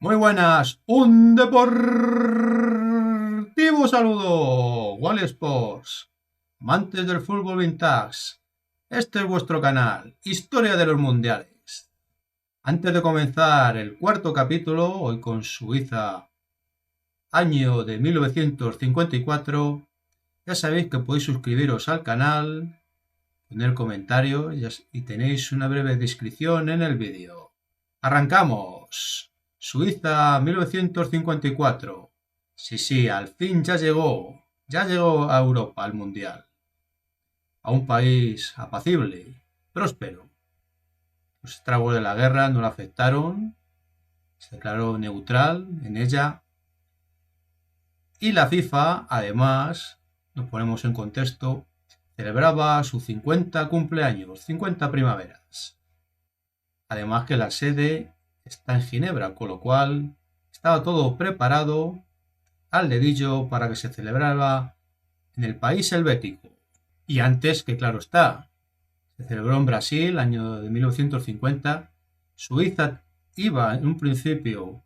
Muy buenas, un deportivo saludo, Wall Sports, amantes del fútbol vintage. Este es vuestro canal, Historia de los Mundiales. Antes de comenzar el cuarto capítulo, hoy con Suiza, año de 1954, ya sabéis que podéis suscribiros al canal, poner comentarios y tenéis una breve descripción en el vídeo. ¡Arrancamos! Suiza 1954. Sí, al fin ya llegó a Europa, al Mundial. A un país apacible, próspero. Los estragos de la guerra no la afectaron, se declaró neutral en ella. Y la FIFA, además, nos ponemos en contexto, celebraba su 50 cumpleaños, 50 primaveras. Además que la sede está en Ginebra, con lo cual estaba todo preparado al dedillo para que se celebrara en el país helvético. Y antes, que claro está, se celebró en Brasil, año de 1950. Suiza iba en un principio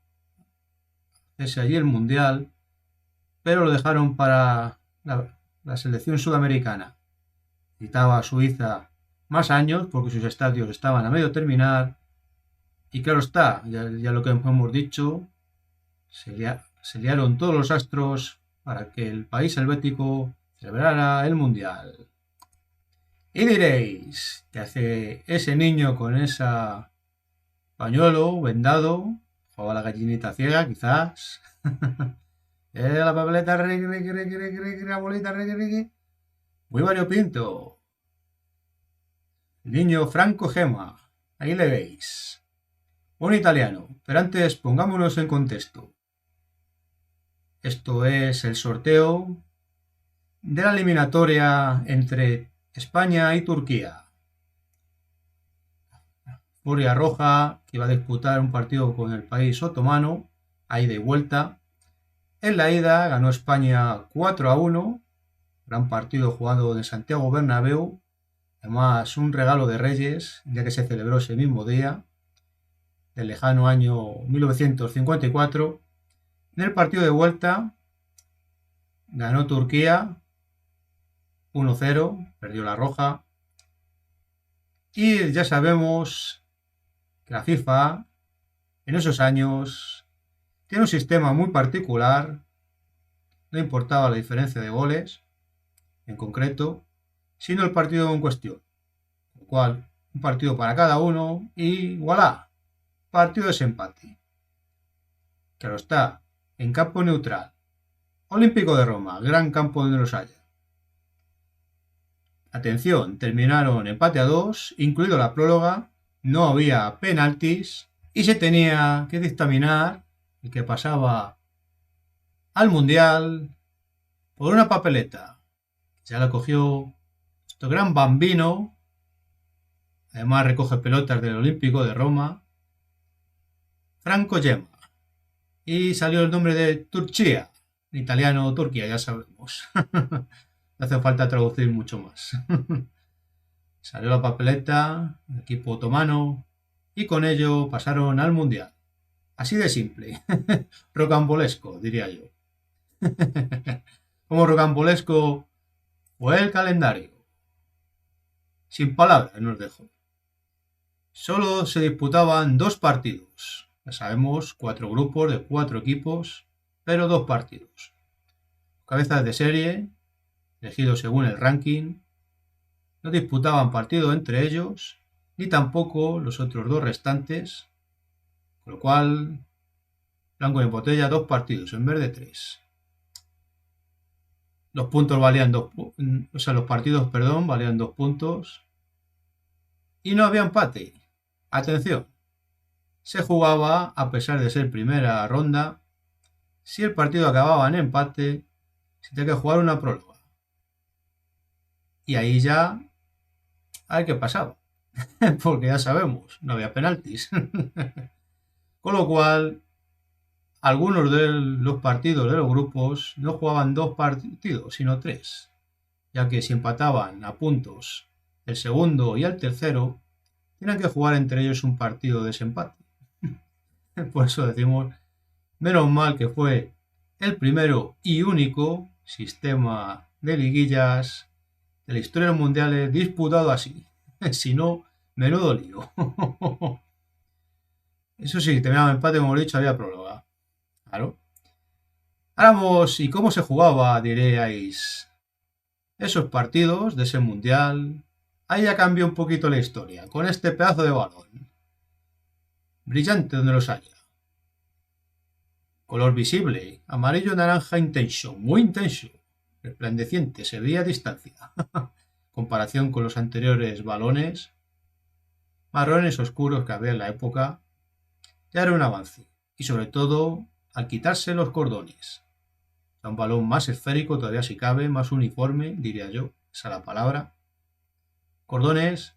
a hacerse allí el Mundial, pero lo dejaron para la selección sudamericana. Necesitaba Suiza más años porque sus estadios estaban a medio terminar. Y claro está, ya lo que hemos dicho, se liaron todos los astros para que el país helvético celebrara el Mundial. Y diréis, ¿qué hace ese niño con ese pañuelo vendado? ¿Jugaba la gallinita ciega, quizás? La papeleta, la bolita, muy variopinto. El niño Franco Gemma, ahí le veis. Un italiano, pero antes pongámonos en contexto. Esto es el sorteo de la eliminatoria entre España y Turquía. Furia Roja, que iba a disputar un partido con el país otomano, a ida y vuelta. En la ida ganó España 4-1, gran partido jugado en Santiago Bernabéu, además un regalo de Reyes, ya que se celebró ese mismo día, del lejano año 1954. En el partido de vuelta ganó Turquía 1-0, perdió la Roja. Y ya sabemos que la FIFA en esos años tiene un sistema muy particular, no importaba la diferencia de goles en concreto, sino el partido en cuestión. Con lo cual, un partido para cada uno y voilà, partido de desempate. Claro está, en campo neutral. Olímpico de Roma, gran campo donde los haya. Atención, terminaron empate a 2, incluido la próloga, no había penaltis y se tenía que dictaminar el que pasaba al Mundial por una papeleta. Ya la cogió este gran bambino, además recoge pelotas del Olímpico de Roma, Franco Gemma. Y salió el nombre de Turchia, en italiano Turquía, ya sabemos. No hace falta traducir mucho más. Salió la papeleta, el equipo otomano, y con ello pasaron al Mundial. Así de simple. Rocambolesco, diría yo. Como rocambolesco fue el calendario. Sin palabras nos dejo. Solo se disputaban 2 partidos. Ya sabemos, 4 grupos de 4 equipos, pero 2 partidos. Cabezas de serie, elegidos según el ranking, no disputaban partido entre ellos, ni tampoco los otros 2 restantes, con lo cual, blanco en botella, 2 partidos en vez de 3. Los puntos valían los partidos, valían 2 puntos. Y no había empate. Atención. Se jugaba, a pesar de ser primera ronda, si el partido acababa en empate, se tenía que jugar una próloga. Y ahí ya, a ver qué pasaba. Porque ya sabemos, no había penaltis. Con lo cual, algunos de los partidos de los grupos no jugaban 2 partidos, sino 3, ya que si empataban a puntos el segundo y el tercero, tenían que jugar entre ellos un partido de desempate. Por eso decimos Menos mal que fue el primero y único sistema de liguillas de la historia de los mundiales disputado así. Si no, menudo lío. Eso sí, terminaba empate, como he dicho, había prórroga. Claro. Vamos, ¿y cómo se jugaba? Diríais. Esos partidos de ese mundial. Ahí ya cambió un poquito la historia, con este pedazo de balón. Brillante donde los haya. Color visible, amarillo naranja intenso, muy intenso. Resplandeciente, se veía a distancia. Comparación con los anteriores balones, marrones oscuros que había en la época, ya era un avance. Y sobre todo, al quitarse los cordones. Un balón más esférico, todavía si cabe, más uniforme, diría yo, esa es la palabra. Cordones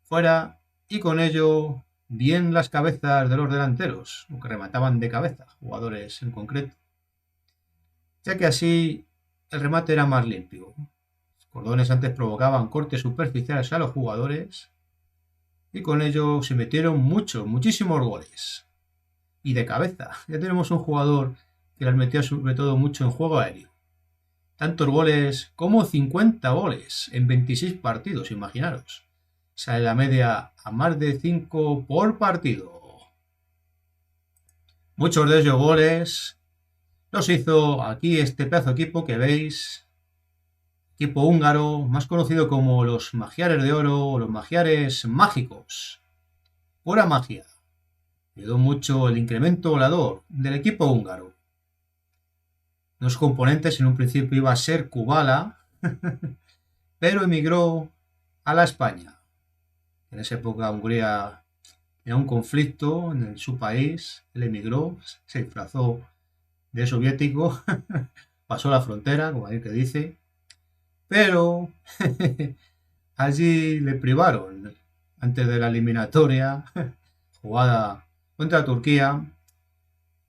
fuera y con ello bien las cabezas de los delanteros, o que remataban de cabeza, jugadores en concreto, ya que así el remate era más limpio. Los cordones antes provocaban cortes superficiales a los jugadores y con ello se metieron muchísimos goles. Y de cabeza, ya tenemos un jugador que las metía sobre todo mucho en juego aéreo. Tantos goles como 50 goles en 26 partidos, imaginaros. Sale la media a más de 5 por partido. Muchos de ellos goles los hizo aquí este pedazo de equipo que veis. Equipo húngaro, más conocido como los Magiares de Oro o los Magiares Mágicos. Pura magia. Ayudó mucho el incremento volador del equipo húngaro. Los componentes en un principio iba a ser Kubala, pero emigró a la España. En esa época Hungría tenía un conflicto en su país, él emigró, se disfrazó de soviético, pasó la frontera, como ahí que dice, pero allí le privaron, antes de la eliminatoria, jugada contra Turquía,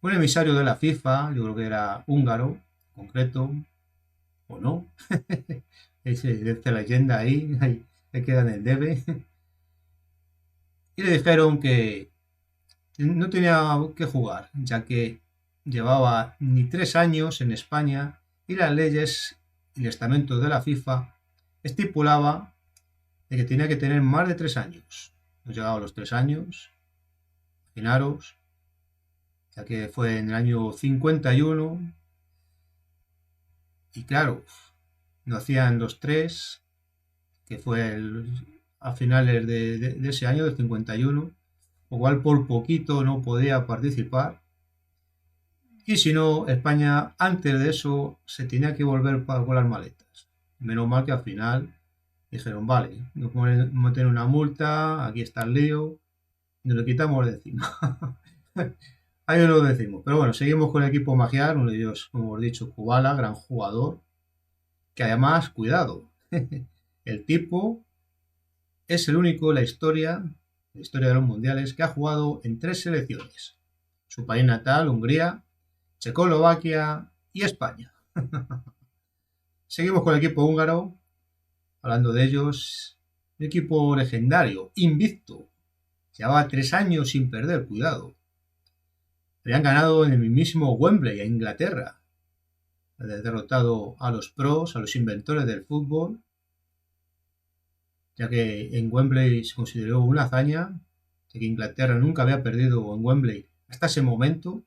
un emisario de la FIFA, yo creo que era húngaro, en concreto, o no, esta leyenda ahí queda en el debe, y le dijeron que no tenía que jugar, ya que llevaba ni 3 años en España y las leyes y el estamento de la FIFA estipulaba de que tenía que tener más de 3 años. No llegaba a los 3 años, imaginaros, ya que fue en el año 51 y claro, no hacían los tres, que fue a finales de ese año, del 51, o cual por poquito no podía participar. Y si no, España antes de eso se tenía que volver con las maletas. Menos mal que al final dijeron, vale, nos meten una multa, aquí está el lío, y nos lo quitamos de encima. Ahí lo decimos. Pero bueno, seguimos con el equipo magiar, uno de ellos, como hemos dicho, Kubala, gran jugador, que además, cuidado, el tipo es el único en la historia de los mundiales, que ha jugado en 3 selecciones. Su país natal, Hungría, Checoslovaquia y España. Seguimos con el equipo húngaro, hablando de ellos, un equipo legendario, invicto. Llevaba 3 años sin perder, cuidado. Habían ganado en el mismísimo Wembley, a Inglaterra. Habían derrotado a los pros, a los inventores del fútbol, ya que en Wembley se consideró una hazaña, ya que Inglaterra nunca había perdido en Wembley hasta ese momento.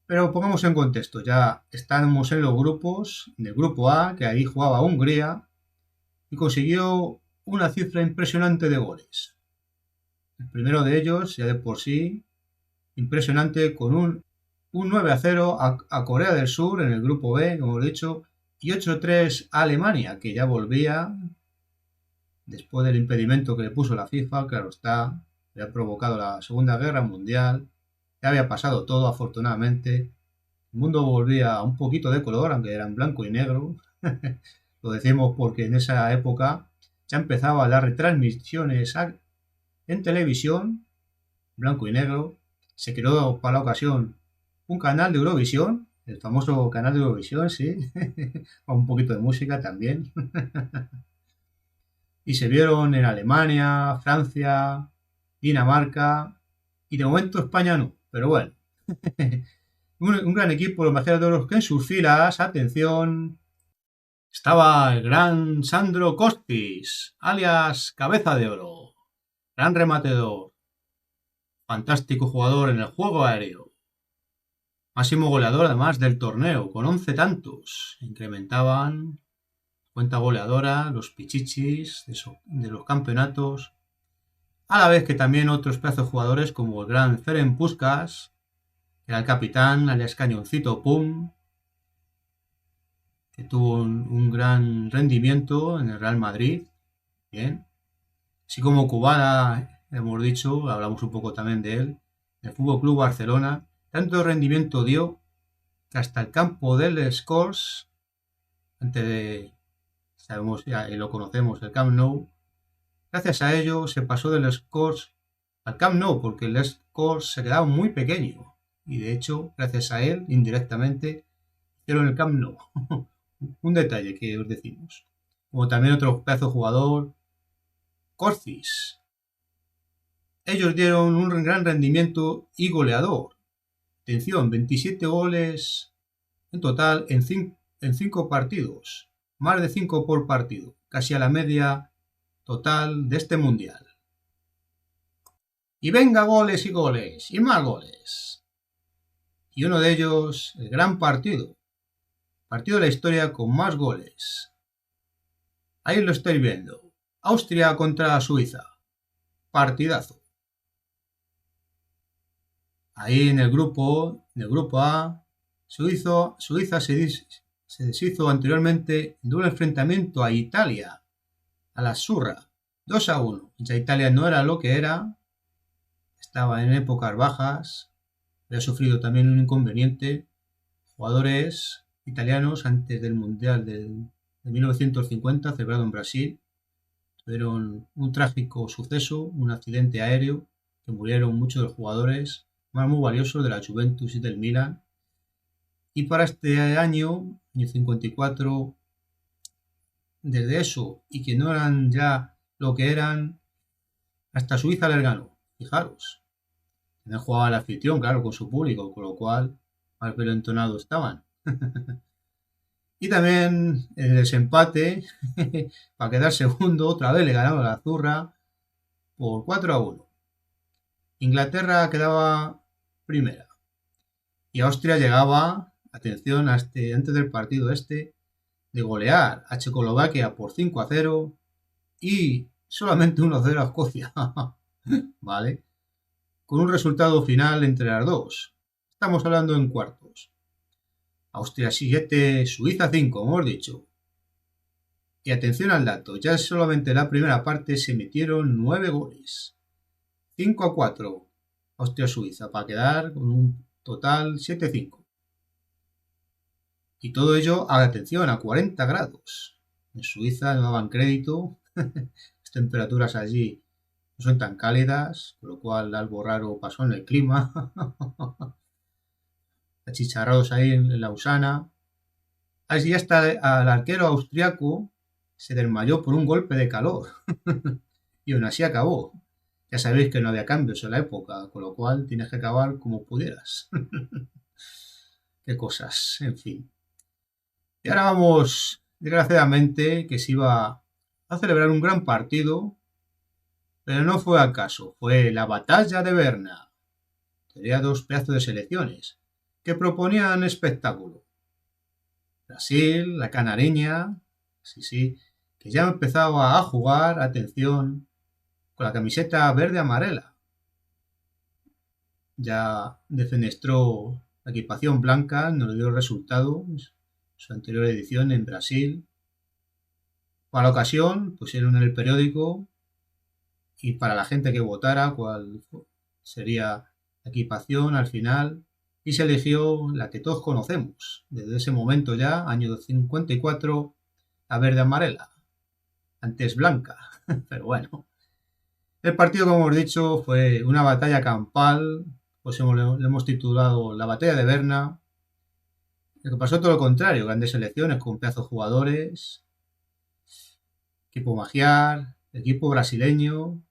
Pero pongamos en contexto, ya estamos en los grupos, en el grupo A, que ahí jugaba Hungría, y consiguió una cifra impresionante de goles. El primero de ellos, ya de por sí, impresionante, con un 9-0 a Corea del Sur en el grupo B, como he dicho, y 8-3 a Alemania, que ya volvía después del impedimento que le puso la FIFA, claro está, le ha provocado la Segunda Guerra Mundial, ya había pasado todo afortunadamente, el mundo volvía un poquito de color, aunque era en blanco y negro, lo decimos porque en esa época ya empezaban las retransmisiones en televisión, blanco y negro, se creó para la ocasión un canal de Eurovisión, el famoso canal de Eurovisión, sí, con un poquito de música también, y se vieron en Alemania, Francia, Dinamarca, y de momento España no, pero bueno, Un gran equipo, los mejores de los que en sus filas, atención, estaba el gran Sandro Costis, alias Cabeza de Oro, gran rematador, fantástico jugador en el juego aéreo, máximo goleador además del torneo, con 11 tantos. Incrementaban cuenta goleadora, los pichichis de los campeonatos, a la vez que también otros pedazos de jugadores como el gran Ferenc Puskás, que era el capitán, alias Cañoncito Pum, que tuvo un gran rendimiento en el Real Madrid, bien. Así como Kubala, hemos dicho, hablamos un poco también de él, el Fútbol Club Barcelona, tanto rendimiento dio que hasta el campo del Scores, antes de, sabemos ya y lo conocemos, el Camp Nou, gracias a ello se pasó del Scores al Camp Nou, porque el Scores se quedaba muy pequeño, y de hecho, gracias a él, indirectamente, hicieron el Camp Nou. Un detalle que os decimos. Como también otro pedazo jugador, Corcis. Ellos dieron un gran rendimiento y goleador. Atención, 27 goles en total en 5 partidos. Más de 5 por partido. Casi a la media total de este mundial. Y venga goles y goles y más goles. Y uno de ellos, el gran partido. Partido de la historia con más goles. Ahí lo estáis viendo. Austria contra Suiza. Partidazo. Ahí en el grupo A, Suiza se deshizo anteriormente de un enfrentamiento a Italia, a la Surra, 2-1. Ya Italia no era lo que era, estaba en épocas bajas, había sufrido también un inconveniente. Jugadores italianos antes del Mundial de 1950, celebrado en Brasil, tuvieron un trágico suceso, un accidente aéreo, que murieron muchos de los jugadores más muy valiosos de la Juventus y del Milan. Y para este año 54, desde eso y que no eran ya lo que eran, hasta Suiza les ganó. Fijaros, también jugaba el anfitrión, claro, con su público, con lo cual más pelo entonado estaban. Y también en el desempate, para quedar segundo, otra vez le ganaron a la Zurra por 4-1. Inglaterra quedaba primera. Y Austria llegaba, atención, antes del partido de golear a Checoslovaquia por 5-0 y solamente 1-0 a Escocia. ¿Vale? Con un resultado final entre las dos. Estamos hablando en cuartos. Austria 7, Suiza 5, hemos dicho. Y atención al dato, ya solamente en la primera parte se metieron 9 goles. 5-4 Austria-Suiza para quedar con un total 7-5. Y todo ello, atención, a 40 grados. En Suiza no daban crédito. Las temperaturas allí no son tan cálidas, con lo cual algo raro pasó en el clima. Achicharrados ahí en Lausana. Así hasta al arquero austriaco se desmayó por un golpe de calor. Y aún así acabó. Ya sabéis que no había cambios en la época, con lo cual tienes que acabar como pudieras. Qué cosas, en fin. Y ahora vamos, desgraciadamente, que se iba a celebrar un gran partido, pero no fue al caso. Fue la batalla de Berna. Tenía dos pedazos de selecciones que proponían espectáculo. Brasil, la canareña, sí, que ya empezaba a jugar, atención, con la camiseta verde-amarela. Ya defenestró la equipación blanca, no le dio resultado su anterior edición en Brasil. Para la ocasión, pusieron en el periódico y para la gente que votara cuál sería la equipación al final, y se eligió la que todos conocemos, desde ese momento ya, año 54, la verde-amarela, antes blanca, pero bueno. El partido, como hemos dicho, fue una batalla campal, pues le hemos titulado la batalla de Berna. Lo que pasó todo lo contrario, grandes selecciones con pedazos de jugadores, equipo magiar, equipo brasileño,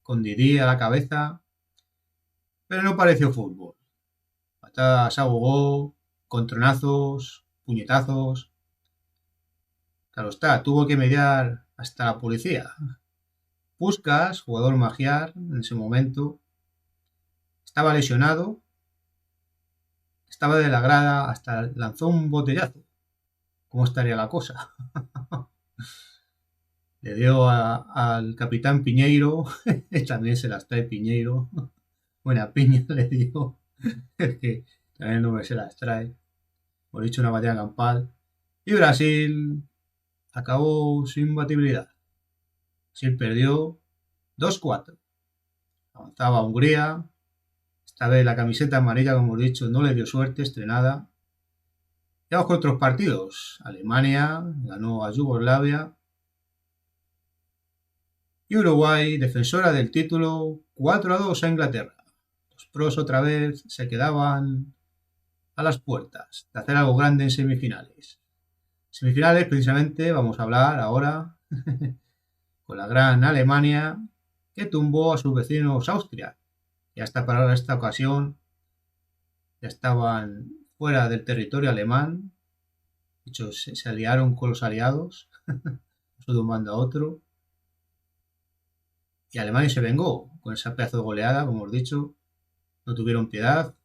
con Didi a la cabeza, pero no pareció fútbol. se abogó con tronazos, puñetazos. Claro está, tuvo que mediar hasta la policía. Puskás, jugador magiar en ese momento, estaba lesionado, estaba de la grada, hasta lanzó un botellazo. ¿Cómo estaría la cosa? Le dio al capitán Piñeiro, también se las trae Piñeiro, buena piña le dio, es que también no se las trae, por dicho una batalla campal, y Brasil acabó su imbatibilidad. Brasil perdió 2-4. Avanzaba Hungría, esta vez la camiseta amarilla, como hemos dicho, no le dio suerte, estrenada. Y vamos con otros partidos. Alemania ganó a Yugoslavia. Y Uruguay, defensora del título, 4-2 a Inglaterra. Los pros otra vez se quedaban a las puertas de hacer algo grande en semifinales. Semifinales, precisamente, vamos a hablar ahora con la gran Alemania, que tumbó a sus vecinos Austria. Y hasta para esta ocasión ya estaban fuera del territorio alemán. De hecho, se aliaron con los aliados, de un bando a otro. Y Alemania se vengó con esa pedazo de goleada, como hemos dicho. No tuvieron piedad.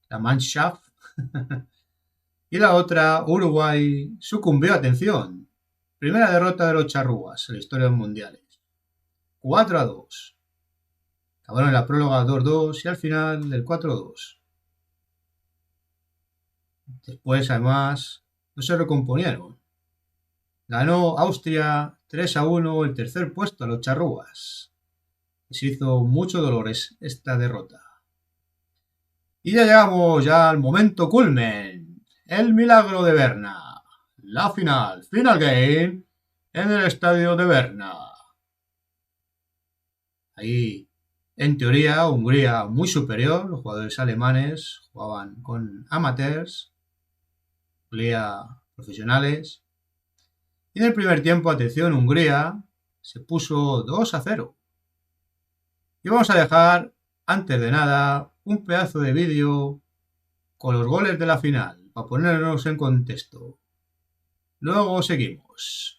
La Mannschaft. Y la otra, Uruguay, sucumbió. Atención. Primera derrota de los charrúas en la historia de los mundiales. 4-2. Acabaron en la próloga 2-2 y al final del 4-2. Después, además, no se recomponieron. Ganó Austria 3-1 el tercer puesto a los charrúas. Les hizo mucho dolor esta derrota. Y ya llegamos al momento culmen. El milagro de Berna. La final. Final game en el estadio de Berna. Ahí, en teoría, Hungría muy superior. Los jugadores alemanes jugaban con amateurs. Hungría profesionales. Y en el primer tiempo, atención, Hungría se puso 2-0. Y vamos a dejar, antes de nada, un pedazo de vídeo con los goles de la final, para ponernos en contexto. Luego seguimos.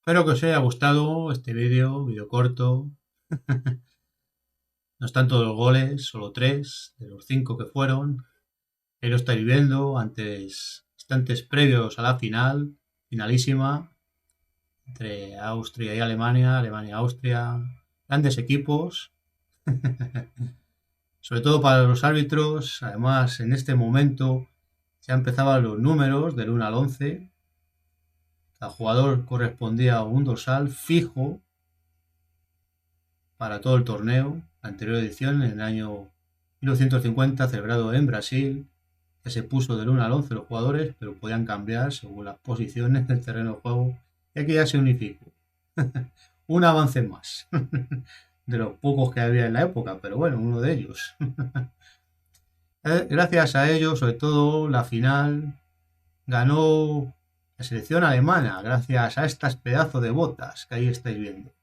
Espero que os haya gustado este vídeo corto. No están todos los goles, solo 3 de los 5 que fueron. Ahí lo estáis viendo, instantes previos a la final, finalísima, entre Austria y Alemania, Alemania-Austria. Grandes equipos, sobre todo para los árbitros. Además, en este momento ya empezaban los números del 1 al 11. Cada jugador correspondía a un dorsal fijo para todo el torneo. La anterior edición, en el año 1950, celebrado en Brasil, que se puso del 1 al 11 los jugadores, pero podían cambiar según las posiciones del terreno de juego. Y aquí ya se unificó. Un avance más de los pocos que había en la época, pero bueno, uno de ellos. Gracias a ello, sobre todo, la final ganó la selección alemana, gracias a estas pedazos de botas que ahí estáis viendo.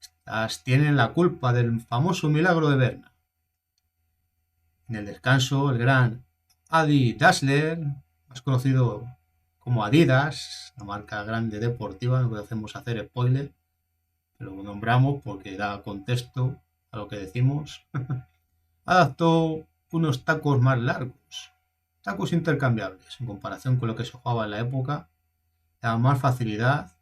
Estas tienen la culpa del famoso milagro de Berna. En el descanso, el gran Adi Dassler, más conocido como Adidas, la marca grande deportiva, no podemos hacer spoiler, pero lo nombramos porque da contexto a lo que decimos, adaptó unos tacos más largos, tacos intercambiables en comparación con lo que se jugaba en la época, daban más facilidad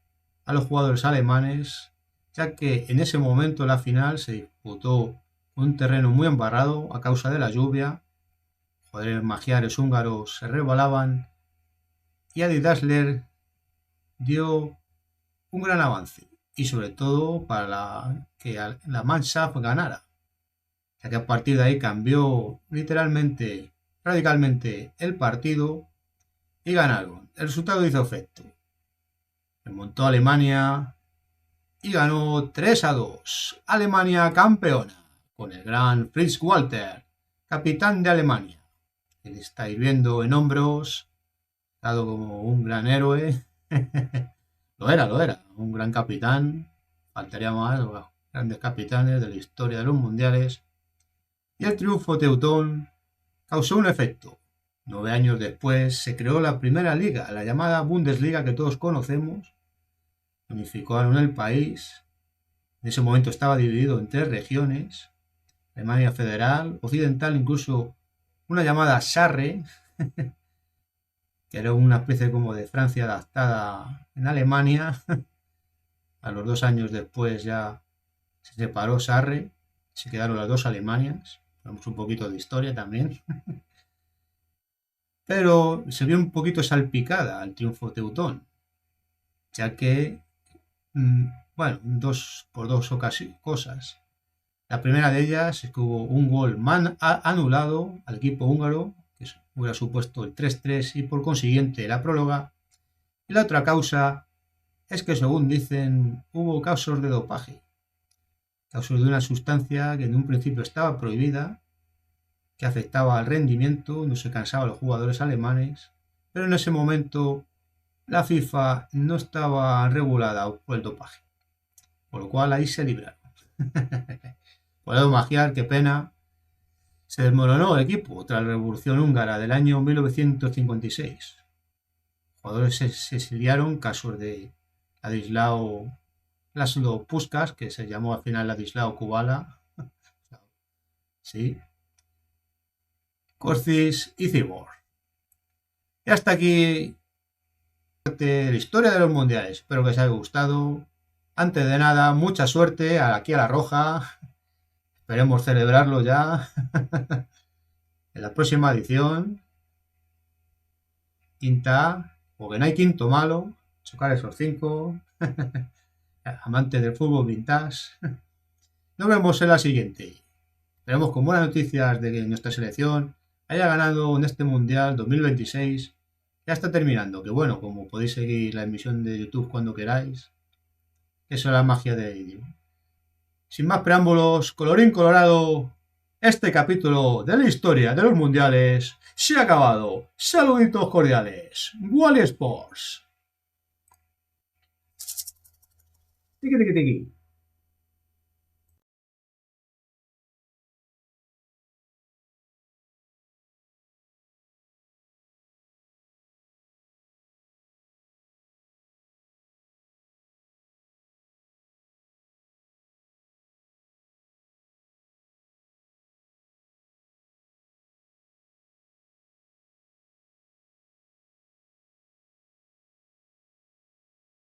a los jugadores alemanes, ya que en ese momento la final se disputó un terreno muy embarrado a causa de la lluvia, jugadores magiares húngaros se resbalaban y Adi Dassler dio un gran avance y sobre todo para que la Mannschaft ganara, ya que a partir de ahí cambió literalmente, radicalmente el partido y ganaron. El resultado hizo efecto. Remontó Alemania y ganó 3-2. Alemania campeona, con el gran Fritz Walter, capitán de Alemania. Que le estáis viendo en hombros, dado como un gran héroe. Lo era, un gran capitán. Faltaría más, bueno, grandes capitanes de la historia de los mundiales. Y el triunfo teutón causó un efecto. 9 años después se creó la primera liga, la llamada Bundesliga que todos conocemos. Unificaron el país. En ese momento estaba dividido en 3 regiones. Alemania Federal, Occidental, incluso una llamada Sarre, que era una especie como de Francia adaptada en Alemania. A los 2 años después ya se separó Sarre, se quedaron las dos Alemanias. Vemos un poquito de historia también. Pero se vio un poquito salpicada al triunfo teutón, ya que, bueno, por dos cosas. La primera de ellas es que hubo un gol anulado al equipo húngaro, que hubiera supuesto el 3-3 y por consiguiente la próloga. Y la otra causa es que, según dicen, hubo casos de dopaje, casos de una sustancia que en un principio estaba prohibida, que afectaba al rendimiento, no se cansaba a los jugadores alemanes, pero en ese momento la FIFA no estaba regulada por el dopaje, por lo cual ahí se libraron. Podemos magiar, qué pena. Se desmoronó el equipo tras la Revolución Húngara del año 1956. Los jugadores se exiliaron, casos de Ladislao Laszlo Puskás, que se llamó al final Ladislao Kubala, sí, Kostis y Cibor. Y hasta aquí la historia de los mundiales. Espero que os haya gustado. Antes de nada, mucha suerte aquí a la Roja. Esperemos celebrarlo ya en la próxima edición. Quinta, porque no hay quinto malo. Chocar esos 5. Amantes del fútbol vintage. Nos vemos en la siguiente. Esperemos con buenas noticias de que nuestra selección haya ganado en este Mundial 2026. Ya está terminando. Que bueno, como podéis seguir la emisión de YouTube cuando queráis. Eso es la magia de ello. Sin más preámbulos, colorín colorado, este capítulo de la historia de los mundiales se ha acabado. Saluditos cordiales. Wally Sports. Tiki tiki tiki.